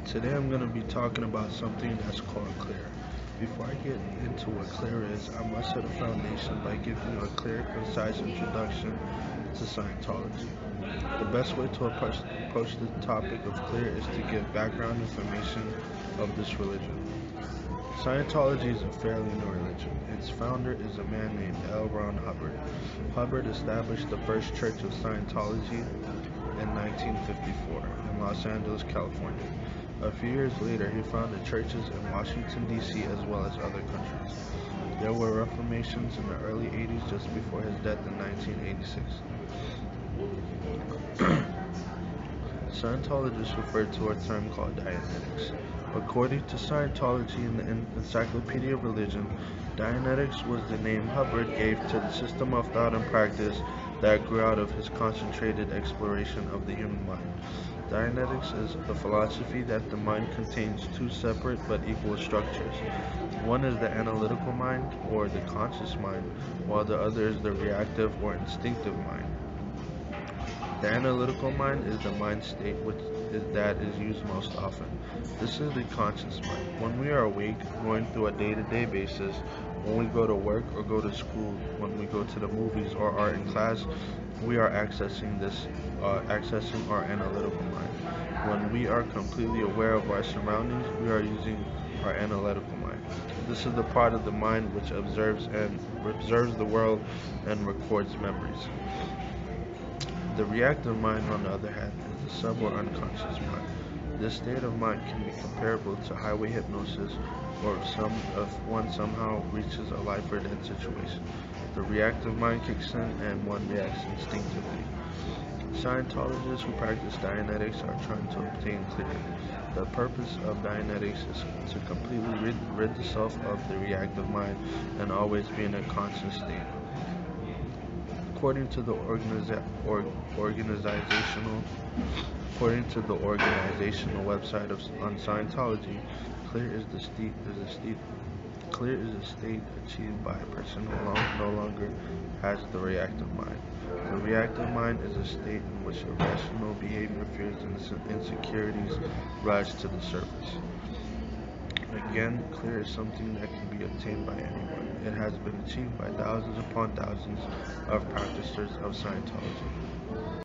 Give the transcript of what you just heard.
Today I'm going to be talking about something that's called clear. Before I get into what clear is, I must set a foundation by giving you a clear, concise introduction to Scientology. The best way to approach the topic of clear is to give background information of this religion. Scientology is a fairly new religion. Its founder is a man named L. Ron Hubbard. Hubbard established the first church of Scientology in 1954 in Los Angeles, California. A few years later, he founded churches in Washington, D.C., as well as other countries. There were reformations in the early 80s just before his death in 1986. Scientologists refer to a term called Dianetics. According to Scientology in the Encyclopedia of Religion, Dianetics was the name Hubbard gave to the system of thought and practice that grew out of his concentrated exploration of the human mind. Dianetics is the philosophy that the mind contains two separate but equal structures. One is the analytical mind, or the conscious mind, while the other is the reactive or instinctive mind. The analytical mind is the mind state that is used most often. This is the conscious mind. When we are awake, going through a day-to-day basis, when we go to work or go to school, when we go to the movies or are in class, we are accessing our analytical mind. When we are completely aware of our surroundings, we are using our analytical mind. This is the part of the mind which observes the world and records memories. The reactive mind, on the other hand, is the sub or unconscious mind. This state of mind can be comparable to highway hypnosis, or if one somehow reaches a life or death situation. The reactive mind kicks in and one reacts instinctively. Scientologists who practice Dianetics are trying to obtain clear. The purpose of Dianetics is to completely rid the self of the reactive mind and always be in a conscious state. According to the organizational website on Scientology, clear is the state achieved by a person who no longer has the reactive mind. The reactive mind is a state in which irrational behavior, fears, and insecurities rise to the surface. Again, clear is something that can be obtained by anyone. It has been achieved by thousands upon thousands of practitioners of Scientology.